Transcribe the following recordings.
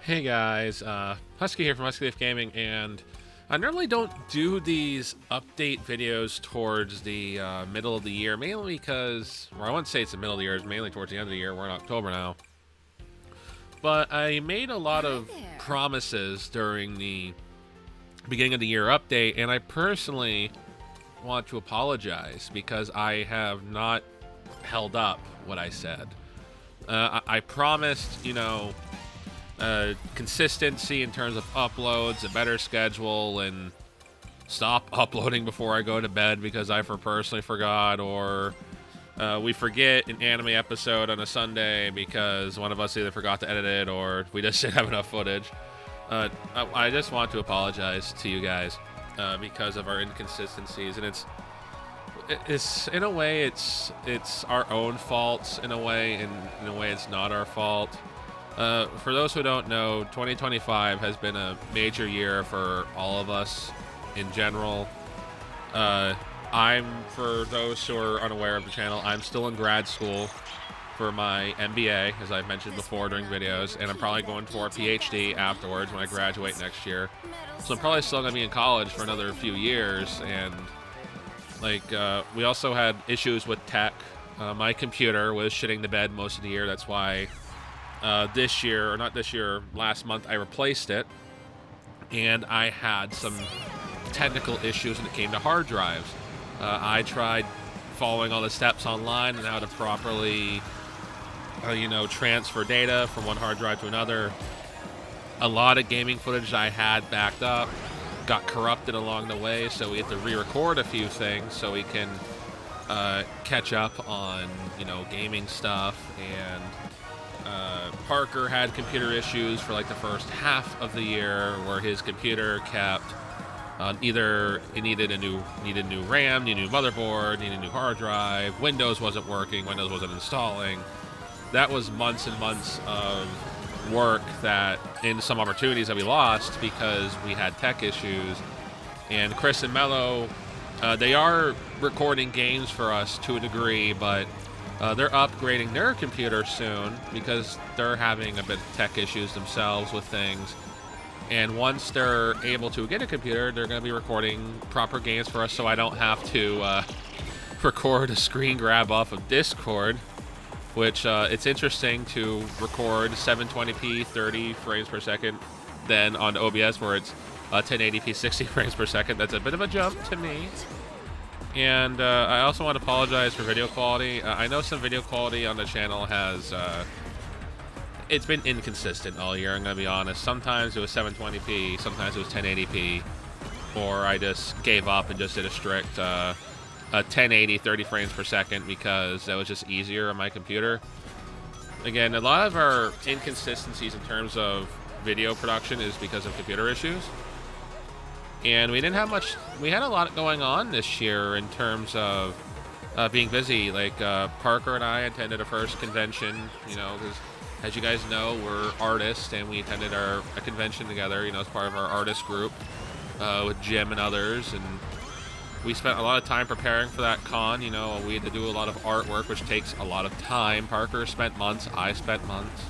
Hey guys, Husky here from Husky Leaf Gaming, and I normally don't do these update videos towards the middle of the year, mainly because, well, I wouldn't say it's the middle of the year, it's mainly towards the end of the year. We're in October now. But I made a lot of promises during the beginning of the year update, and I personally want to apologize because I have not held up what I said. I promised, consistency in terms of uploads, a better schedule, and stop uploading before I go to bed because I personally forgot, or we forget an anime episode on a Sunday because one of us either forgot to edit it or we just didn't have enough footage. I just want to apologize to you guys because of our inconsistencies, and it's in a way it's our own faults in a way, and in a way it's not our fault. For those who don't know, 2025 has been a major year for all of us in general. For those who are unaware of the channel, I'm still in grad school for my MBA, as I've mentioned before during videos, and I'm probably going for a PhD afterwards when I graduate next year. So I'm probably still going to be in college for another few years, and we also had issues with tech. My computer was shitting the bed most of the year. That's why last month I replaced it, and I had some technical issues when it came to hard drives. I tried following all the steps online and how to properly, transfer data from one hard drive to another. A lot of gaming footage I had backed up got corrupted along the way, so we had to re-record a few things so we can catch up on, gaming stuff. And Parker had computer issues for like the first half of the year, where his computer kept either it needed a new RAM, needed a new motherboard, needed a new hard drive. Windows wasn't working. Windows wasn't installing. That was months and months of work that, in some opportunities that we lost because we had tech issues. And Chris and Mello, they are recording games for us to a degree, but they're upgrading their computer soon because they're having a bit of tech issues themselves with things. And once they're able to get a computer, they're going to be recording proper games for us, so I don't have to record a screen grab off of Discord, which it's interesting to record 720p 30 frames per second than on OBS where it's 1080p 60 frames per second. That's a bit of a jump to me. And I also want to apologize for video quality. I know some video quality on the channel has it's been inconsistent all year, I'm going to be honest. Sometimes it was 720p, sometimes it was 1080p, or I just gave up and just did a strict 1080 30 frames per second because that was just easier on my computer. Again, a lot of our inconsistencies in terms of video production is because of computer issues. And we had a lot going on this year in terms of being busy. Parker and I attended a first convention, because as you guys know, we're artists, and we attended a convention together, as part of our artist group with Jim and others. And we spent a lot of time preparing for that con. We had to do a lot of artwork, which takes a lot of time. Parker spent months, I spent months.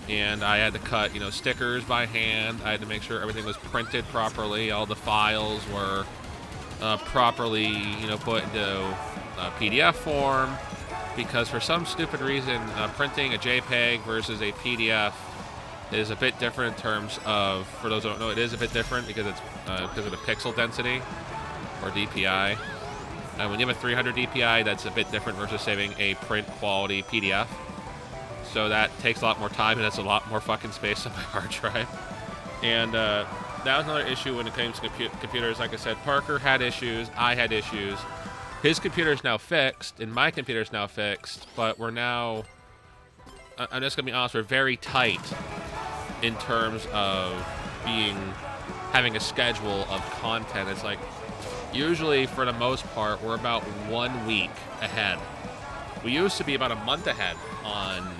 And I had to cut, stickers by hand. I had to make sure everything was printed properly. All the files were properly, put into PDF form. Because for some stupid reason, printing a JPEG versus a PDF is a bit different in terms of, for those who don't know, it is a bit different because it's because of the pixel density, or DPI. And when you have a 300 DPI, that's a bit different versus saving a print quality PDF. So that takes a lot more time, and that's a lot more fucking space on my hard drive. And that was another issue when it came to computers. Like I said, Parker had issues, I had issues. His computer's now fixed, and my computer's now fixed, but we're now, I'm just going to be honest, we're very tight in terms of having a schedule of content. It's like, usually, for the most part, we're about 1 week ahead. We used to be about a month ahead on,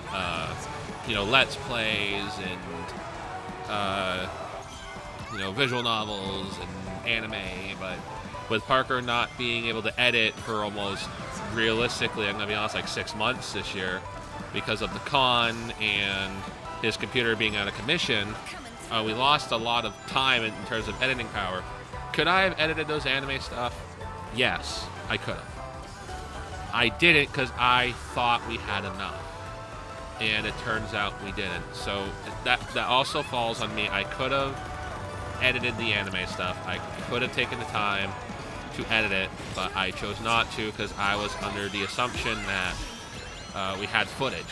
Let's Plays and, visual novels and anime, but with Parker not being able to edit for almost, realistically, I'm going to be honest, 6 months this year because of the con and his computer being out of commission, we lost a lot of time in terms of editing power. Could I have edited those anime stuff? Yes, I could have. I didn't because I thought we had enough. And it turns out we didn't. So that also falls on me. I could have edited the anime stuff. I could have taken the time to edit it, but I chose not to because I was under the assumption that we had footage.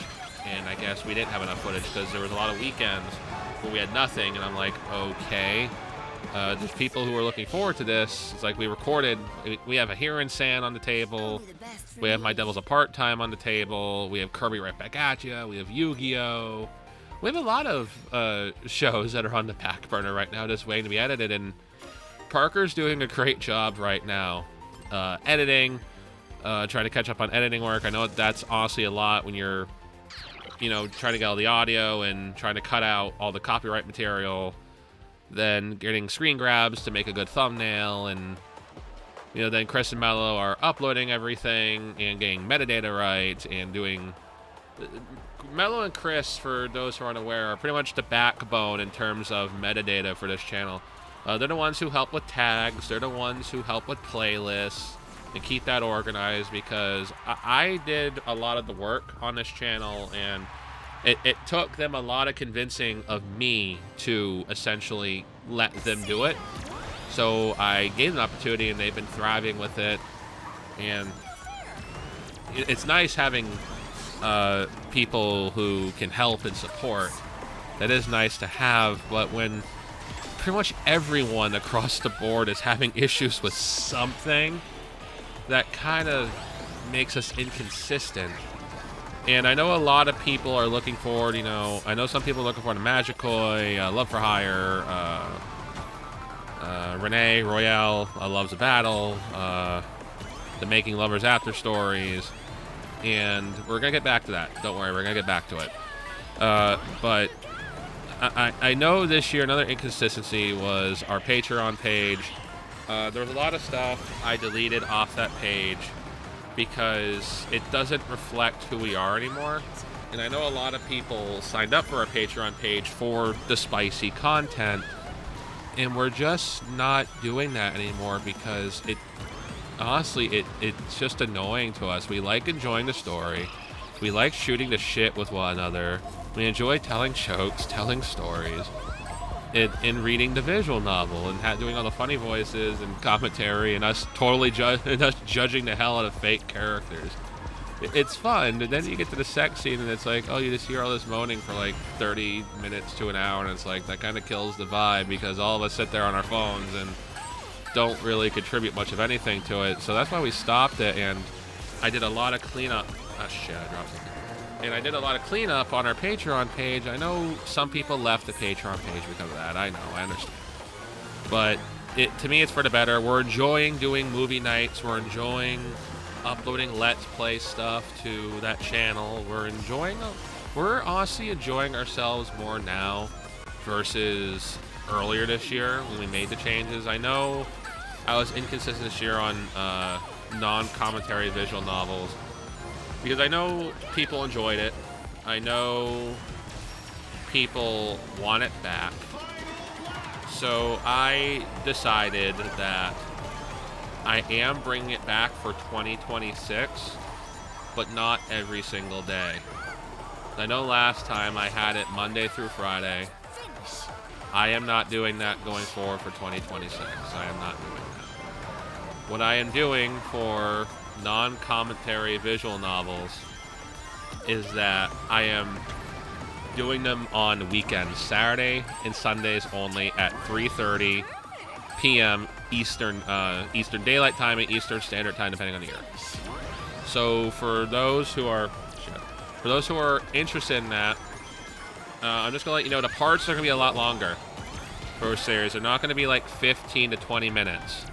And I guess we didn't have enough footage because there was a lot of weekends where we had nothing, and I'm like, okay. There's people who are looking forward to this. It's like we recorded. We have a Heron San on the table. We have My Devil's a Part-Time on the table. We have Kirby Right Back At Ya. We have Yu-Gi-Oh! We have a lot of shows that are on the back burner right now just waiting to be edited, and Parker's doing a great job right now editing, trying to catch up on editing work. I know that's honestly a lot when you're, trying to get all the audio and trying to cut out all the copyright material, then getting screen grabs to make a good thumbnail, and then Chris and Mello are uploading everything and getting metadata right and doing. Mello and Chris, for those who aren't aware, are pretty much the backbone in terms of metadata for this channel. They're the ones who help with tags. They're the ones who help with playlists and keep that organized, because I did a lot of the work on this channel, and it took them a lot of convincing of me to essentially let them do it. So I gave them an opportunity, and they've been thriving with it. And it's nice having people who can help and support. That is nice to have, but when pretty much everyone across the board is having issues with something, that kind of makes us inconsistent. And I know a lot of people are looking forward, I know some people are looking forward to Magikoi, Love for Hire, Renee, Royale, Loves a Battle, the Making Lovers After Stories, and we're going to get back to that. Don't worry, we're going to get back to it. But I know this year another inconsistency was our Patreon page. There was a lot of stuff I deleted off that page because it doesn't reflect who we are anymore. And I know a lot of people signed up for our Patreon page for the spicy content, and we're just not doing that anymore because honestly, it's just annoying to us. We like enjoying the story. We like shooting the shit with one another. We enjoy telling jokes, telling stories, and reading the visual novel, and doing all the funny voices and commentary, and us totally judging the hell out of fake characters. It's fun, and then you get to the sex scene, and it's like, oh, you just hear all this moaning for like 30 minutes to an hour, and it's like, that kind of kills the vibe, because all of us sit there on our phones and don't really contribute much of anything to it. So that's why we stopped it, and I did a lot of cleanup. Oh shit, I dropped something. And I did a lot of cleanup on our Patreon page. I know some people left the Patreon page because of that. I know, I understand. But to me, it's for the better. We're enjoying doing movie nights. We're enjoying uploading Let's Play stuff to that channel. We're honestly enjoying ourselves more now versus earlier this year when we made the changes. I know I was inconsistent this year on non-commentary visual novels, because I know people enjoyed it. I know people want it back. So I decided that I am bringing it back for 2026, but not every single day. I know last time I had it Monday through Friday. I am not doing that going forward for 2026. I am not doing that. What I am doing for non-commentary visual novels is that I am doing them on weekends, Saturday and Sundays only, at 3:30 p.m. Eastern Daylight Time and Eastern Standard Time, depending on the year. So for those who are interested in that, I'm just gonna let you know the parts are gonna be a lot longer for a series. They're not gonna be like 15 to 20 minutes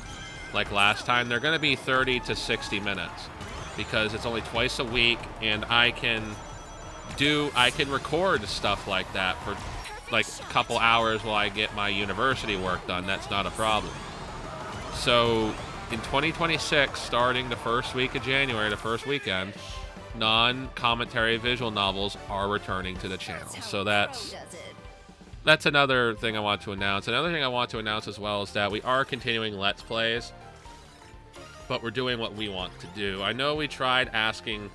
like last time. They're gonna be 30 to 60 minutes because it's only twice a week, and I can record stuff like that for like a couple hours while I get my university work done. That's not a problem. So in 2026, starting the first week of January, the first weekend, non-commentary visual novels are returning to the channel. So that's another thing I want to announce. Another thing I want to announce as well is that we are continuing Let's Plays, but we're doing what we want to do. I know we tried asking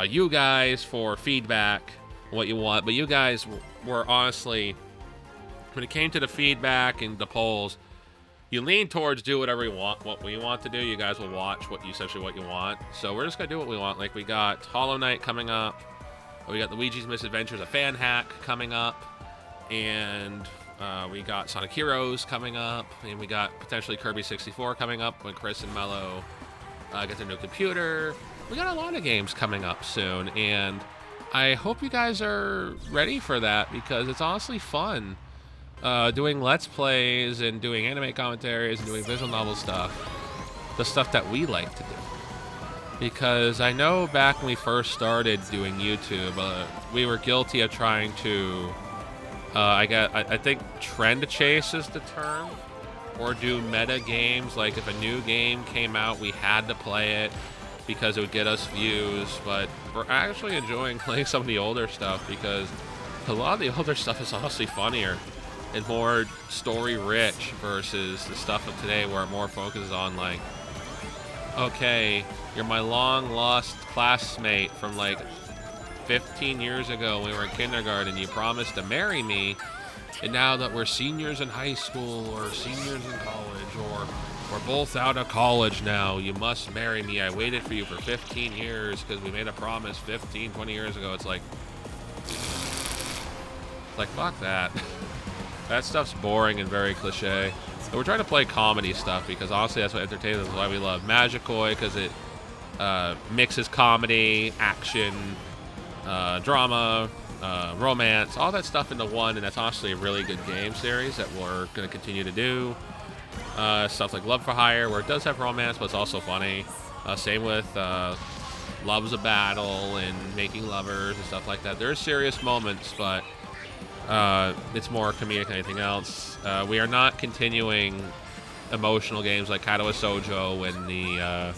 you guys for feedback, what you want, but you guys were honestly, when it came to the feedback and the polls, you lean towards do whatever you want, what we want to do. You guys will watch essentially what you want. So we're just gonna do what we want. Like, we got Hollow Knight coming up, we got Luigi's Misadventures, a fan hack coming up, and we got Sonic Heroes coming up, and we got potentially Kirby 64 coming up when Chris and Mello get their new computer. We got a lot of games coming up soon, and I hope you guys are ready for that, because it's honestly fun doing Let's Plays and doing anime commentaries and doing visual novel stuff, the stuff that we like to do. Because I know back when we first started doing YouTube, we were guilty of trying to I think trend chase is the term, or do meta games. Like, if a new game came out, we had to play it because it would get us views. But we're actually enjoying playing some of the older stuff, because a lot of the older stuff is honestly funnier and more story rich versus the stuff of today, where it more focuses on, like, okay, you're my long lost classmate from like 15 years ago when we were in kindergarten. You promised to marry me, and now that we're seniors in high school or seniors in college, or we're both out of college now, you must marry me. I waited for you for 15 years because we made a promise 15, 20 years ago. It's like fuck that. That stuff's boring and very cliche. But we're trying to play comedy stuff, because honestly that's what entertains us. That's why we love Magicoi, because it mixes comedy, action, drama, romance, all that stuff into one, and that's honestly a really good game series that we're going to continue to do. Stuff like Love for Hire, where it does have romance, but it's also funny. Same with Love's a Battle and Making Lovers and stuff like that. There are serious moments, but it's more comedic than anything else. We are not continuing emotional games like Kaido Sojo and the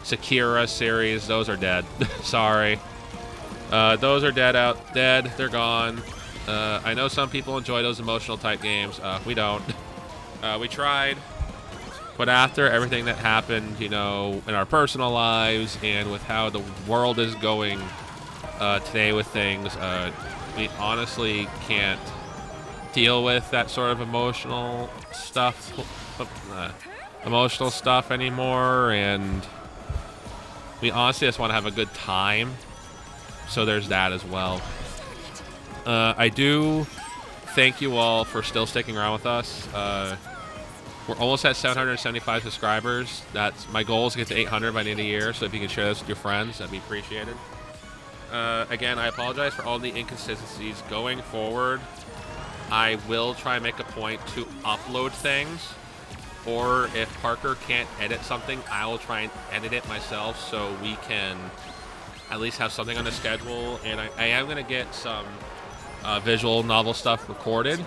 Sakura series. Those are dead. Sorry. Those are dead. They're gone. I know some people enjoy those emotional type games. We don't. We tried, but after everything that happened, you know, in our personal lives and with how the world is going today with things, we honestly can't deal with that sort of emotional stuff anymore, and we honestly just want to have a good time. So there's that as well. I do thank you all for still sticking around with us. We're almost at 775 subscribers. That's my goal, is to get to 800 by the end of the year. So if you can share this with your friends, that'd be appreciated. Again, I apologize for all the inconsistencies. Going forward, I will try and make a point to upload things. Or if Parker can't edit something, I will try and edit it myself, so we can at least have something on the schedule. And I am going to get some visual novel stuff recorded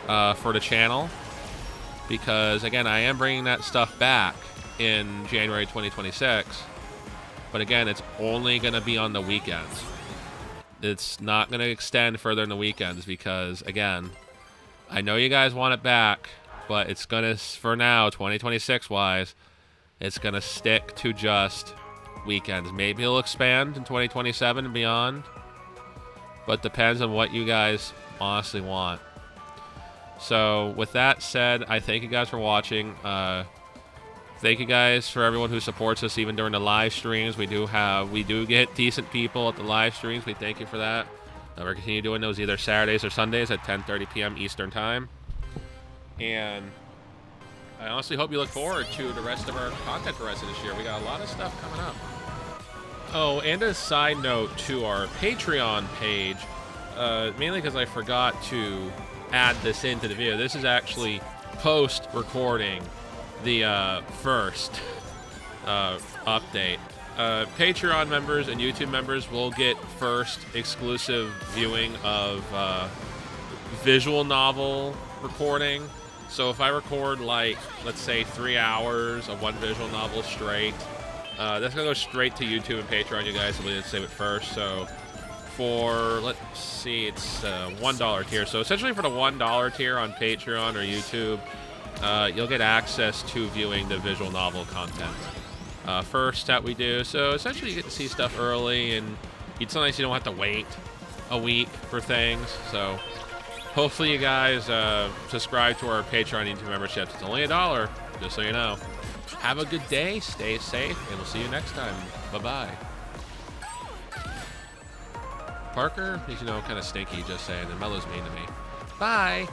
for the channel, because again, I am bringing that stuff back in January 2026, but again, it's only going to be on the weekends. It's not going to extend further in the weekends, because again, I know you guys want it back, but it's going to, for now, 2026 wise, it's going to stick to just weekends. Maybe it'll expand in 2027 and beyond, but depends on what you guys honestly want. So with that said, I thank you guys for watching. Thank you guys for everyone who supports us even during the live streams. We do get decent people at the live streams. We thank you for that. We're continue doing those either Saturdays or Sundays at 10:30 p.m. Eastern time. And I honestly hope you look forward to the rest of our content for the rest of this year. We got a lot of stuff coming up. Oh, and a side note to our Patreon page, mainly because I forgot to add this into the video. This is actually post-recording the first update. Patreon members and YouTube members will get first exclusive viewing of visual novel recording. So if I record, like, let's say 3 hours of one visual novel straight, That's gonna go straight to YouTube and Patreon, you guys. So we didn't save it first. So for, let's see, it's $1 tier. So essentially for the $1 tier on Patreon or YouTube, you'll get access to viewing the visual novel content first that we do. So essentially you get to see stuff early, and sometimes you don't have to wait a week for things. So hopefully you guys subscribe to our Patreon and YouTube memberships. It's only $1, just so you know. Have a good day, stay safe, and we'll see you next time. Bye-bye. Parker, he's, kind of stinky, just saying, and Mello's mean to me. Bye.